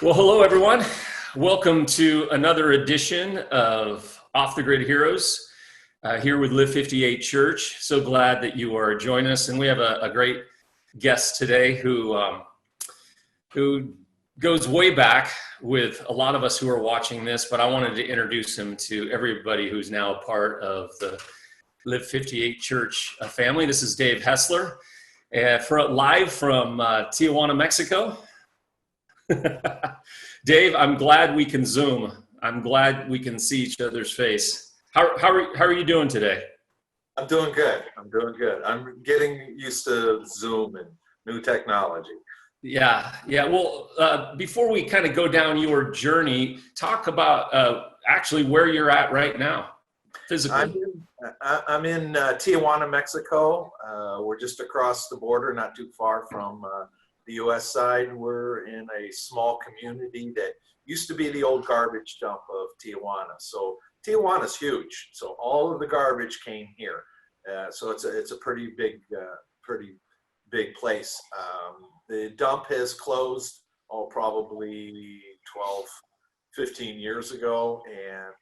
Well, hello, everyone. Welcome to another edition of Off the Grid Heroes here with Live 58 Church. So glad that you are joining us. And we have a great guest today who goes way back with a lot of us who are watching this, but I wanted to introduce him to everybody who's now a part of the Live 58 Church family. This is Dave Hessler, live from Tijuana, Mexico. Dave, I'm glad we can Zoom. I'm glad we can see each other's face. How are you doing today? I'm doing good. I'm getting used to Zoom and new technology. Yeah. Well, before we kind of go down your journey, talk about actually where you're at right now, physically. I'm in Tijuana, Mexico. We're just across the border, not too far from the U.S. side. We're in a small community that used to be the old garbage dump of Tijuana. So Tijuana's huge. So all of the garbage came here. So it's a pretty big place. The dump has closed, probably 12, 15 years ago,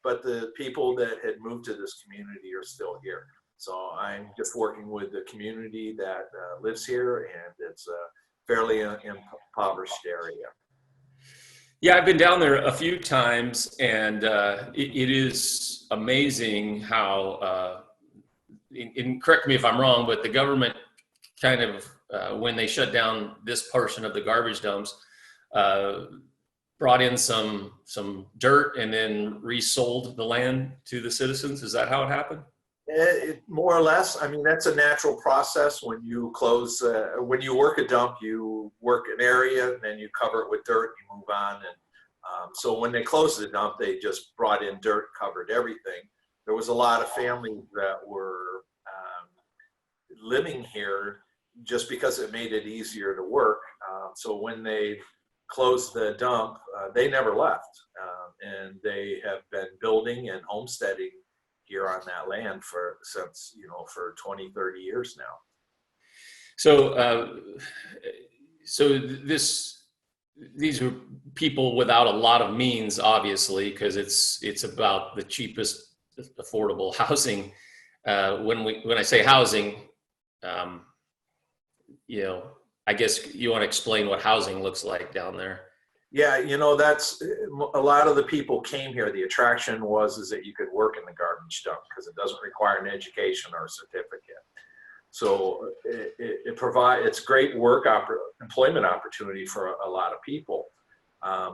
but the people that had moved to this community are still here. So I'm just working with the community that lives here, and it's a fairly impoverished area. Yeah, I've been down there a few times, and it is amazing how, and correct me if I'm wrong, but the government kind of, when they shut down this portion of the garbage dumps, brought in some dirt and then resold the land to the citizens. Is that how it happened? More or less. I mean, that's a natural process. When you close, when you work a dump, you work an area, and then you cover it with dirt, you move on. And so when they closed the dump, they just brought in dirt, covered everything. There was a lot of families that were living here just because it made it easier to work. So when they closed the dump, they never left. And they have been building and homesteading here on that land for 20, 30 years now. So these are people without a lot of means, obviously, because it's about the cheapest affordable housing. When I say housing, I guess you want to explain what housing looks like down there. Yeah, that's a lot of the people came here. The attraction is that you could work in the garbage dump because it doesn't require an education or a certificate. So it's great employment opportunity for a lot of people.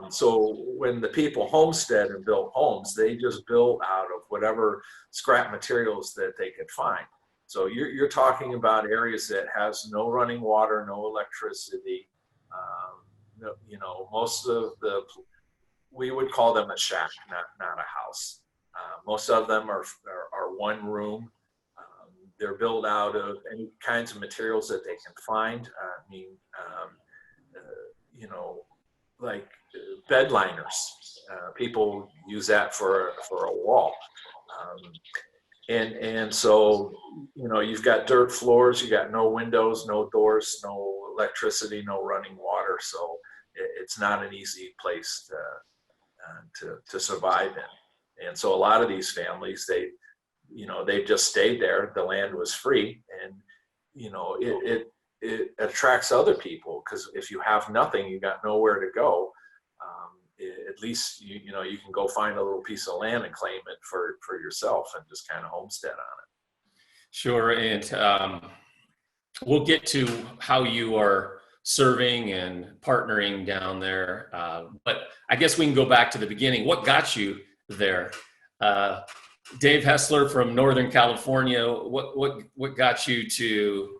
So when the people homestead and built homes, they just built out of whatever scrap materials that they could find. So you're talking about areas that has no running water, no electricity. Most of we would call them a shack, not a house. Most of them are one room. They're built out of any kinds of materials that they can find. Like bed liners. People use that for a wall. And so, you've got dirt floors, you got no windows, no doors, no electricity, no running water. So it's not an easy place to survive in. And so a lot of these families, they just stayed there. The land was free, and it attracts other people because if you have nothing, you got nowhere to go. At least you can go find a little piece of land and claim it for yourself and just kind of homestead on it. Sure, and we'll get to how you are serving and partnering down there, but I guess we can go back to the beginning. What got you there? Dave Hessler from Northern California. What got you to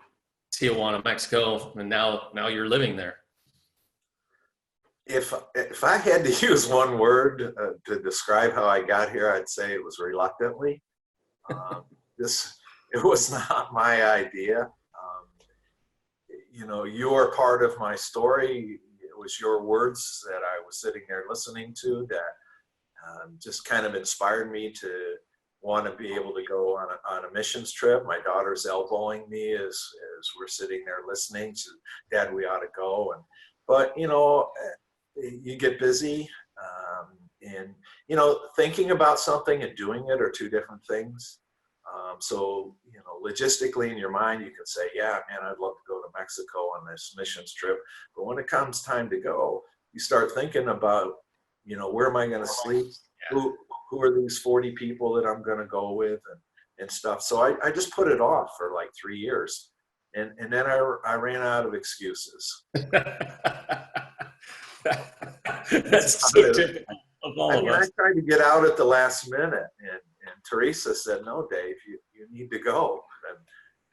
Tijuana, Mexico, and now you're living there? If I had to use one word to describe how I got here, I'd say it was reluctantly. It was not my idea. You are part of my story. It was your words that I was sitting there listening to that just kind of inspired me to want to be able to go on a missions trip. My daughter's elbowing me as we're sitting there listening. She said, "Dad, we ought to go." But you get busy, and thinking about something and doing it are two different things. So logistically in your mind, you can say, yeah, man, I'd love to go to Mexico on this missions trip. But when it comes time to go, you start thinking about, where am I going to sleep? Who are these 40 people that I'm going to go with, and stuff. So I just put it off for like 3 years. And then I ran out of excuses. That's so typical of all of us. I tried to get out at the last minute, and Teresa said, "No, Dave, you need to go."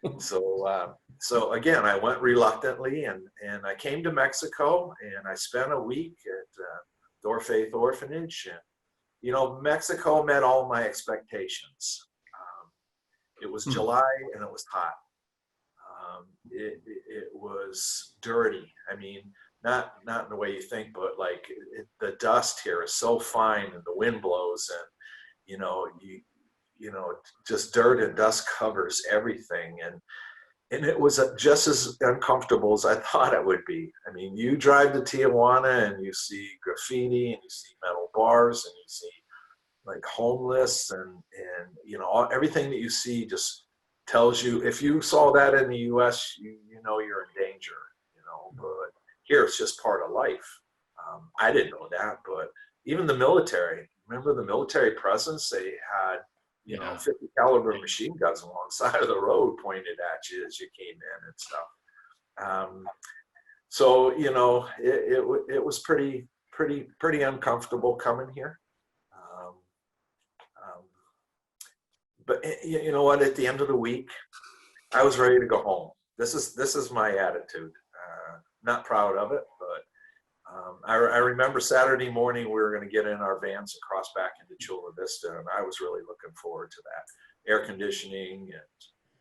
And so again, I went reluctantly, and I came to Mexico, and I spent a week at Door Faith Orphanage, and Mexico met all my expectations. It was July, and it was hot. It was dirty. I mean, not in the way you think, but like the dust here is so fine, and the wind blows, and just dirt and dust covers everything, and it was just as uncomfortable as I thought it would be. I mean, you drive to Tijuana and you see graffiti, and you see metal bars, and you see like homeless, and everything that you see just tells you, if you saw that in the U.S., you know you're in danger, but here it's just part of life. I didn't know that, but even the military, remember the military presence? They had 50 caliber machine guns alongside of the road pointed at you as you came in and stuff. So it was pretty uncomfortable coming here. But you know what? At the end of the week, I was ready to go home. This is my attitude. Not proud of it, but I remember Saturday morning we were going to get in our vans and cross back into Chula Vista, and I was really looking forward to that. Air conditioning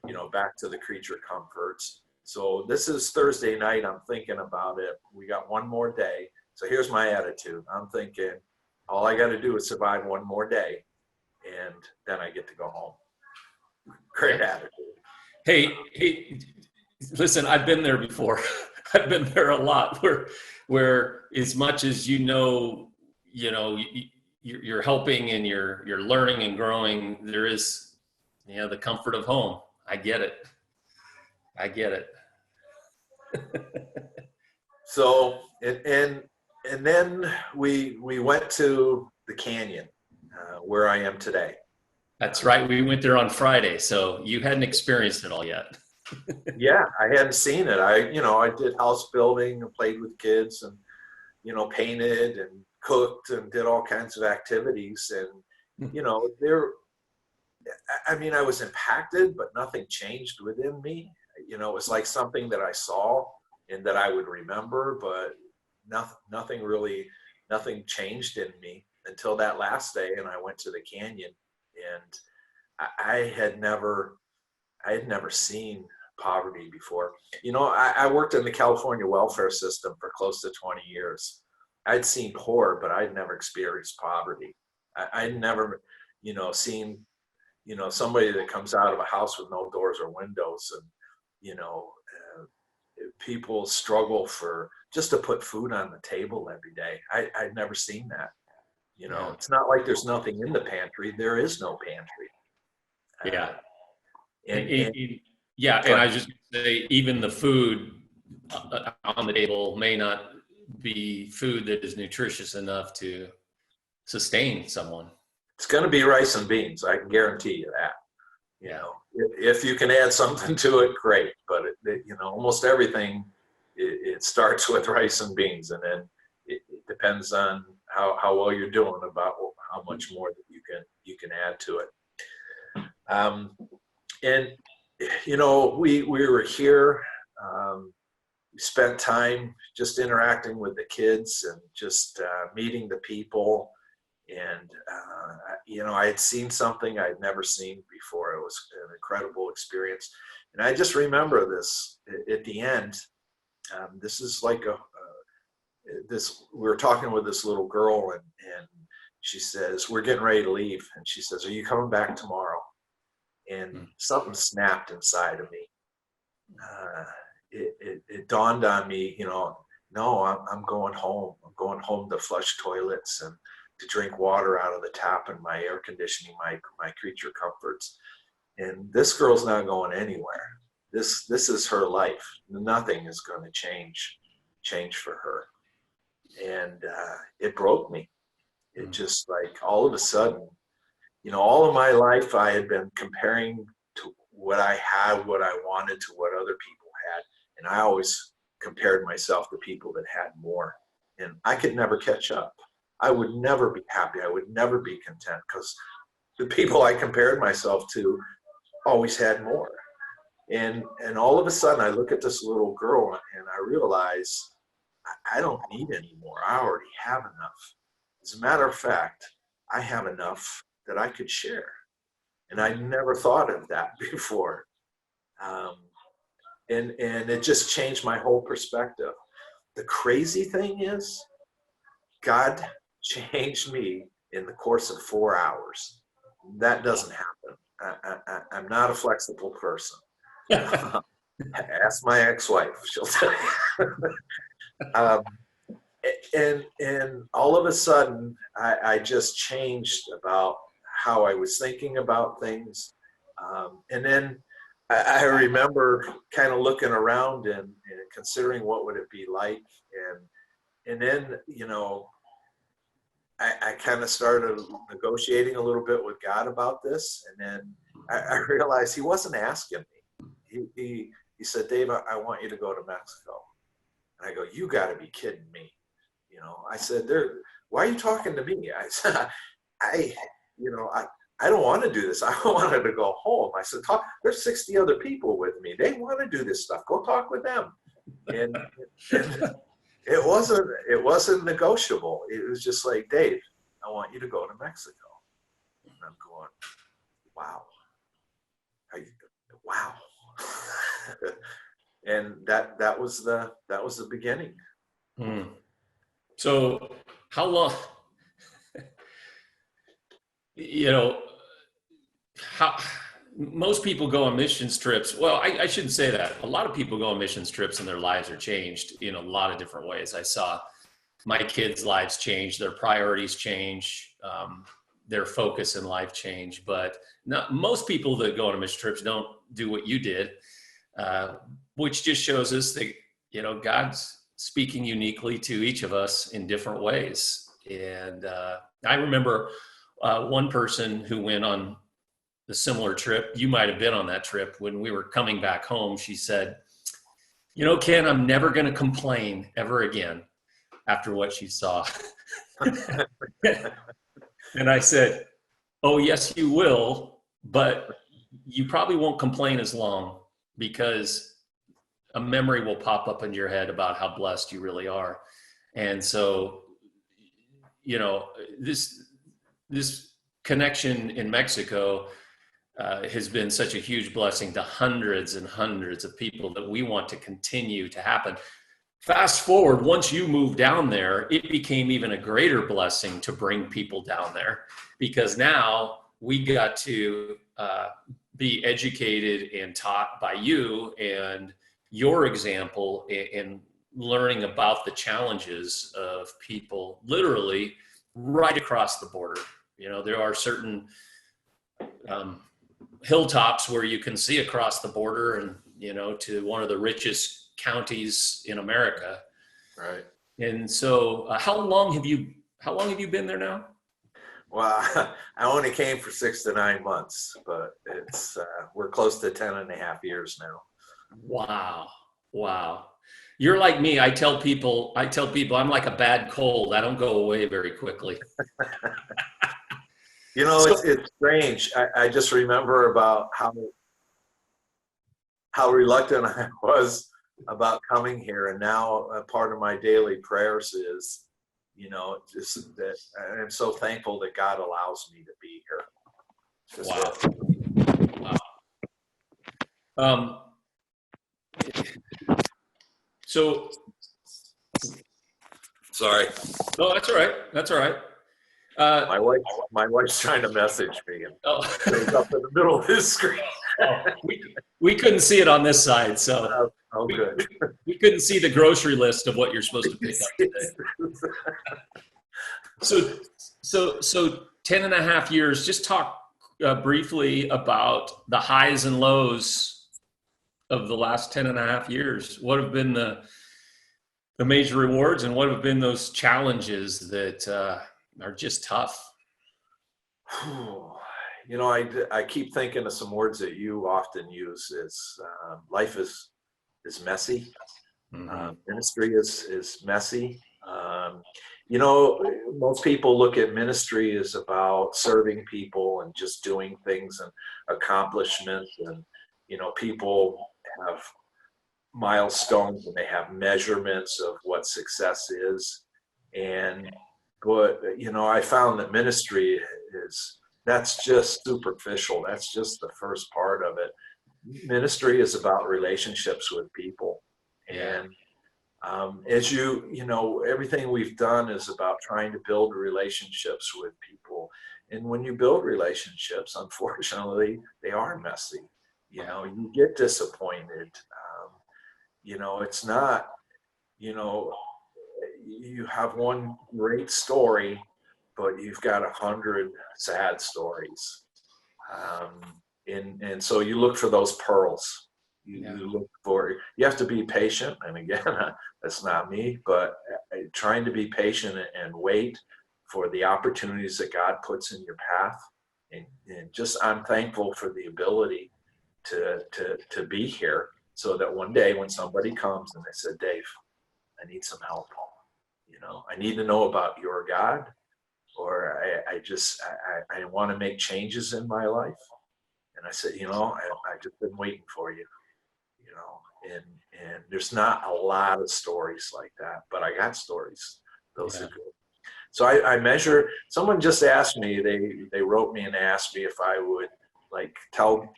and back to the creature comforts. So this is Thursday night. I'm thinking about it. We got one more day. So here's my attitude. I'm thinking all I got to do is survive one more day, and then I get to go home. Great attitude. Hey, listen, I've been there before. I've been there a lot where as much as you're helping and you're learning and growing, there is, the comfort of home. I get it. So, and then we went to the canyon, where I am today. That's right. We went there on Friday, so you hadn't experienced it all yet. Yeah, I hadn't seen it. I did house building and played with kids, and painted and cooked and did all kinds of activities. And I was impacted, but nothing changed within me. It was like something that I saw and that I would remember, but nothing changed in me until that last day. And I went to the canyon, and I had never seen poverty before. I worked in the California welfare system for close to 20 years. I'd seen poor, but I'd never experienced poverty. I'd never, seen, somebody that comes out of a house with no doors or windows, and, people struggle for just to put food on the table every day. I'd never seen that. It's not like there's nothing in the pantry. There is no pantry. Yeah. And and I was just going to say, even the food on the table may not be food that is nutritious enough to sustain someone. It's going to be rice and beans. I can guarantee you that. If you can add something to it, great. But almost everything, it starts with rice and beans, and then it depends on how well you're doing about how much more that you can add to it. And we were here. We spent time just interacting with the kids and just meeting the people. And I had seen something I'd never seen before. It was an incredible experience. And I just remember this at the end. This is like we were talking with this little girl, and she says, we're getting ready to leave. And she says, are you coming back tomorrow? And something snapped inside of me. It dawned on me, no, I'm going home. I'm going home to flush toilets and to drink water out of the tap and my air conditioning, my creature comforts. And this girl's not going anywhere. This is her life. Nothing is going to change for her. And it broke me. It just like all of a sudden, you know, all of my life I had been comparing to what I had, what I wanted, to what other people had. And I always compared myself to people that had more. And I could never catch up. I would never be happy. I would never be content because the people I compared myself to always had more. And all of a sudden I look at this little girl and I realize I don't need any more. I already have enough. As a matter of fact, I have enough that I could share. And I never thought of that before. And it just changed my whole perspective. The crazy thing is, God changed me in the course of 4 hours. That doesn't happen. I'm not a flexible person. Ask my ex-wife, she'll tell you. And all of a sudden, I just changed about how I was thinking about things. And then I remember kind of looking around and considering what would it be like. And then, you know, I kind of started negotiating a little bit with God about this. And then I realized he wasn't asking me. He said, Dave, I want you to go to Mexico. And I go, you got to be kidding me. You know, I said, why are you talking to me? I said, I don't want to do this. I wanted to go home. I said, there's 60 other people with me. They want to do this stuff. Go talk with them. And it wasn't negotiable. It was just like, Dave, I want you to go to Mexico. And I'm going, wow. Wow. And that was the beginning. So how long, you know, how most people go on missions trips. Well, I shouldn't say that. A lot of people go on missions trips and their lives are changed in a lot of different ways. I saw my kids' lives change, their priorities change, their focus in life change. But most people that go on mission trips don't do what you did, which just shows us that, you know, God's speaking uniquely to each of us in different ways. And I remember one person who went on a similar trip. You might have been on that trip. When we were coming back home, she said, you know, Ken, I'm never going to complain ever again after what she saw. And I said, oh, yes, you will, but you probably won't complain as long, because a memory will pop up in your head about how blessed you really are. And so, you know, this connection in Mexico has been such a huge blessing to hundreds and hundreds of people that we want to continue to happen. Fast forward, once you moved down there, it became even a greater blessing to bring people down there, because now we got to be educated and taught by you and your example in learning about the challenges of people literally right across the border. You know, there are certain hilltops where you can see across the border and, you know, to one of the richest counties in America. Right. And so how long have you been there now? Well, I only came for 6 to 9 months, but it's we're close to 10 and a half years now. Wow. You're like me. I tell people I'm like a bad cold. I don't go away very quickly. You know, it's strange. I just remember about how reluctant I was about coming here. And now a part of my daily prayers is, you know, just that I'm so thankful that God allows me to be here. Wow. So, sorry. No, that's all right. That's all right. My wife's trying to message me, and oh. it's up in the middle of his screen. We couldn't see it on this side, so Oh, good. We couldn't see the grocery list of what you're supposed to pick up today. So 10 and a half years, just talk briefly about the highs and lows of the last 10 and a half years. What have been the major rewards, and what have been those challenges that are just tough? You know, I keep thinking of some words that you often use. Is life is messy. Mm-hmm. Ministry is messy. You know, most people look at ministry as about serving people and just doing things and accomplishments, and you know, people have milestones and they have measurements of what success is. And but you know, I found that ministry is, that's just superficial. That's just the first part of it. Ministry is about relationships with people. Yeah. And as you know, everything we've done is about trying to build relationships with people. And when you build relationships, unfortunately, they are messy. You know, you get disappointed. You know, it's not, you know, you have one great story, but you've got 100 sad stories. Um, and so you look for those pearls. You look for, you have to be patient. And again, that's not me, but trying to be patient and wait for the opportunities that God puts in your path. And just, I'm thankful for the ability to be here, so that one day when somebody comes and they said, Dave, I need some help. You know, I need to know about your God, or I want to make changes in my life. And I said, you know, I just been waiting for you, you know, and there's not a lot of stories like that, but I got stories. Those are good. So I measure, someone just asked me, they wrote me and asked me if I would like tell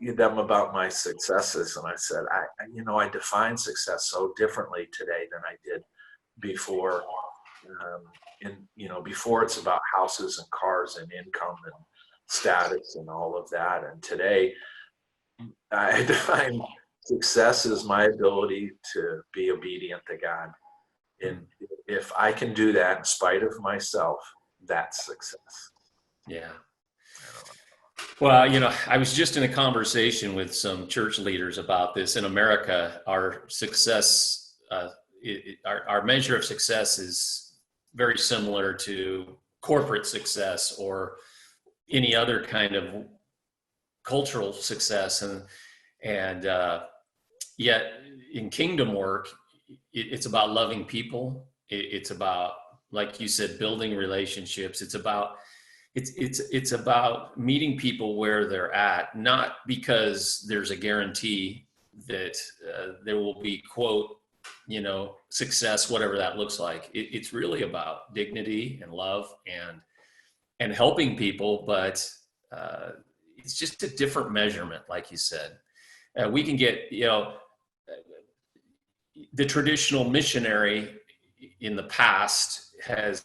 them about my successes. And I said, you know, I define success so differently today than I did before. And, you know, before it's about houses and cars and income and status and all of that. And today I define success as my ability to be obedient to God. And if I can do that in spite of myself, that's success. Yeah. Well, you know, I was just in a conversation with some church leaders about this. In America, our success, our measure of success is very similar to corporate success or any other kind of cultural success, and yet in kingdom work, it's about loving people. It's about, like you said, building relationships. It's about meeting people where they're at, not because there's a guarantee that there will be, quote, you know, success, whatever that looks like. It's really about dignity and love and helping people, but it's just a different measurement, like you said. We can get, you know, the traditional missionary in the past has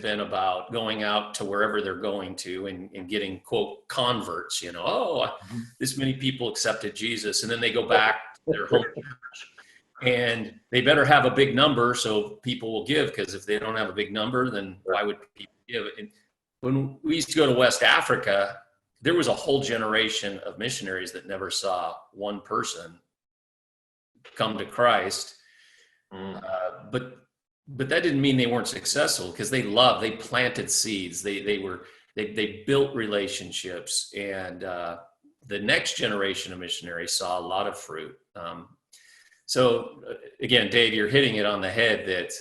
been about going out to wherever they're going to and getting, quote, converts, you know, this many people accepted Jesus, and then they go back to their home church, and they better have a big number so people will give, because if they don't have a big number, then why would people give? And when we used to go to West Africa, there was a whole generation of missionaries that never saw one person come to Christ. But that didn't mean they weren't successful, because they planted seeds. They built relationships, and the next generation of missionaries saw a lot of fruit. So again, Dave, you're hitting it on the head that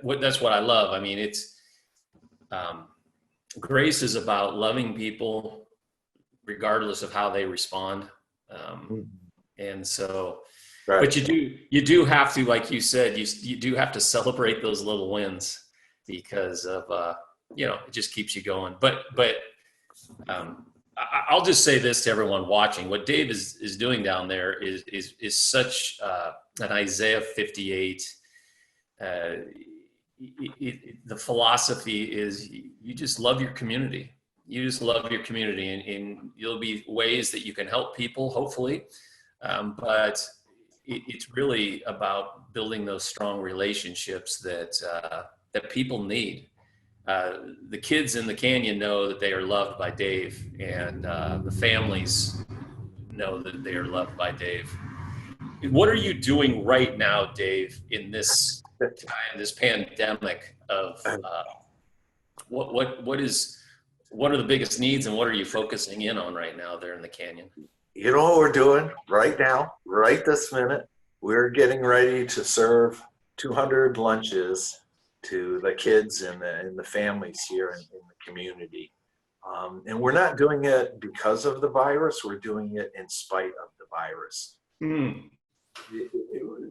that's what I love. I mean, it's grace is about loving people regardless of how they respond. And so, right. But you do have to, like you said, you do have to celebrate those little wins, because of, you know, it just keeps you going. But I'll just say this to everyone watching: what Dave is doing down there is such an Isaiah 58. The philosophy is you just love your community. You just love your community, and there'll be ways that you can help people, hopefully. but it's really about building those strong relationships that people need. The kids in the canyon know that they are loved by Dave, and the families know that they are loved by Dave. What are you doing right now, Dave, in this time, this pandemic of what are the biggest needs, and what are you focusing in on right now there in the canyon? You know what we're doing right now, right this minute? We're getting ready to serve 200 lunches to the kids and the families here in the community. And we're not doing it because of the virus, we're doing it in spite of the virus. Mm.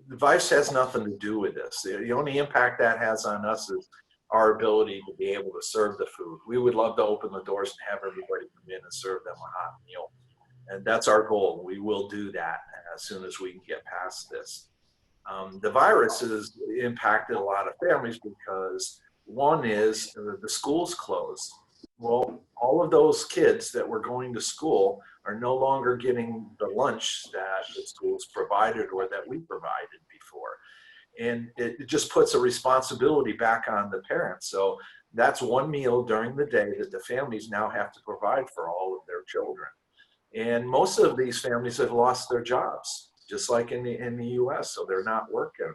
The virus has nothing to do with this. The only impact that has on us is our ability to be able to serve the food. We would love to open the doors and have everybody come in and serve them a hot meal. And that's our goal. We will do that as soon as we can get past this. The virus has impacted a lot of families because one is the schools closed. Well, all of those kids that were going to school are no longer getting the lunch that the schools provided or that we provided before. And it just puts a responsibility back on the parents. So that's one meal during the day that the families now have to provide for all of their children. And most of these families have lost their jobs, just like in the US, so they're not working.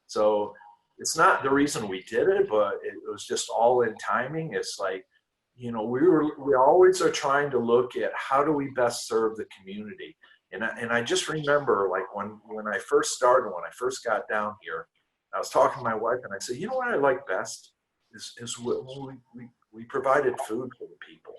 So it's not the reason we did it, but it was just all in timing. It's like, you know, we always are trying to look at how do we best serve the community. And I just remember, like, when I first started, when I first got down here, I was talking to my wife and I said, you know what I like best is when we provided food for the people.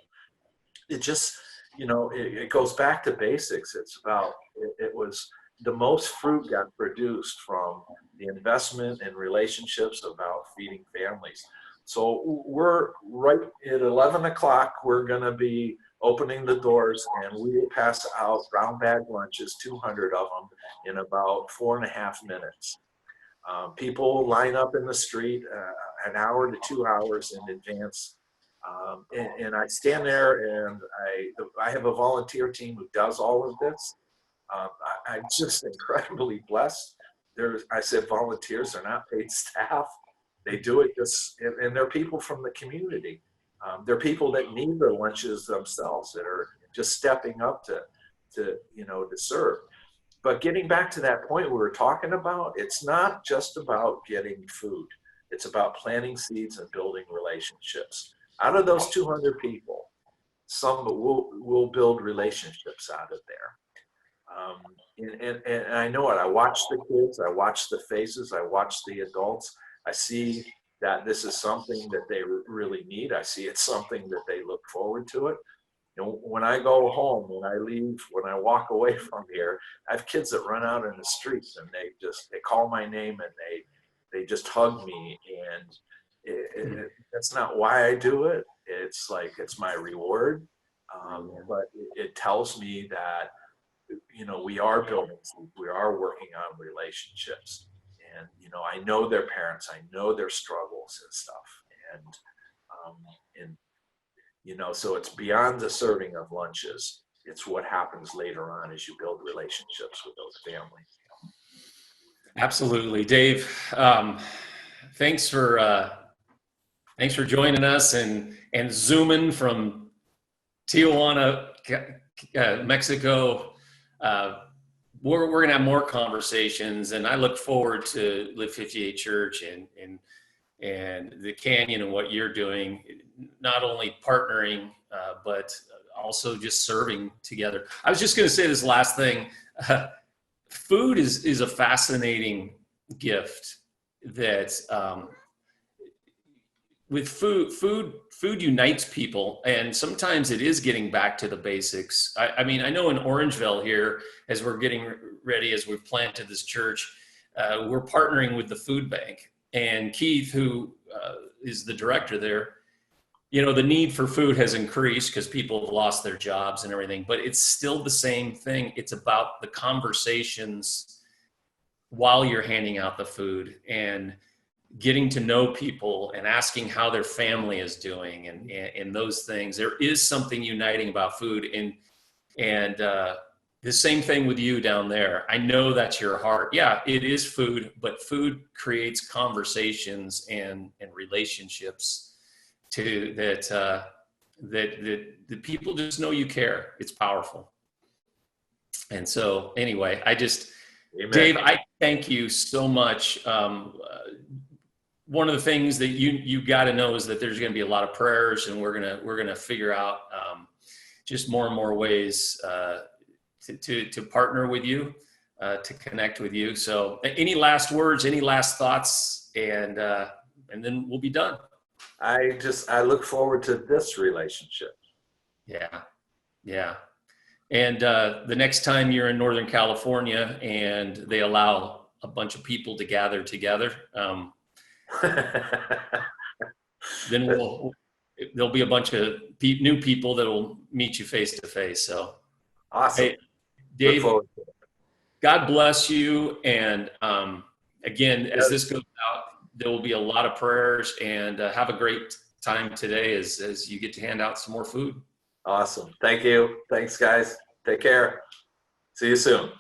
It just, you know, it goes back to basics. It's about, it was the most fruit got produced from the investment and relationships about feeding families. So we're right at 11 o'clock, we're gonna be opening the doors, and we will pass out brown bag lunches, 200 of them, in about 4.5 minutes. People line up in the street an hour to 2 hours in advance. And I stand there, and I have a volunteer team who does all of this. I'm just incredibly blessed. I said volunteers, they're not paid staff. They do it just, and they're people from the community. They're people that need their lunches themselves, that are just stepping up to serve. But getting back to that point we were talking about, it's not just about getting food. It's about planting seeds and building relationships. Out of those 200 people, some will build relationships out of there. And I know it. I watch the kids, I watch the faces, I watch the adults. I see that this is something that they really need. I see it's something that they look forward to it. And when I go home, when I leave, when I walk away from here, I have kids that run out in the streets and they call my name and they just hug me. And that's not why I do it. It's like, it's my reward. But it tells me that, you know, we are building, we are working on relationships. And, you know, I know their parents, I know their struggles and stuff. And you know, so it's beyond the serving of lunches. It's what happens later on as you build relationships with those families. Absolutely, Dave. Thanks for joining us and zooming from Tijuana, Mexico. We're gonna have more conversations, and I look forward to Live 58 Church and the Canyon and what you're doing, not only partnering, but also just serving together. I was just going to say this last thing. Food is a fascinating gift that with food unites people, and sometimes it is getting back to the basics. I mean, I know in Orangeville here, as we're getting ready, as we've planted this church, we're partnering with the food bank. And Keith, who is the director there, you know, the need for food has increased because people have lost their jobs and everything, but it's still the same thing. It's about the conversations while you're handing out the food and getting to know people and asking how their family is doing and those things. There is something uniting about food. And The same thing with you down there. I know that's your heart. Yeah, it is food, but food creates conversations and relationships to that people just know you care. It's powerful. And so anyway, Amen. Dave, I thank you so much. One of the things that you got to know is that there's going to be a lot of prayers, and we're gonna figure out just more and more ways to partner with you, to connect with you. So, any last words? Any last thoughts? And then we'll be done. I look forward to this relationship. Yeah, yeah. And the next time you're in Northern California and they allow a bunch of people to gather together, then there'll be a bunch of new people that will meet you face to face. So, Awesome. hey, Dave, God bless you. And again, as this goes out, there will be a lot of prayers, and have a great time today as you get to hand out some more food. Awesome. Thank you. Thanks, guys. Take care. See you soon.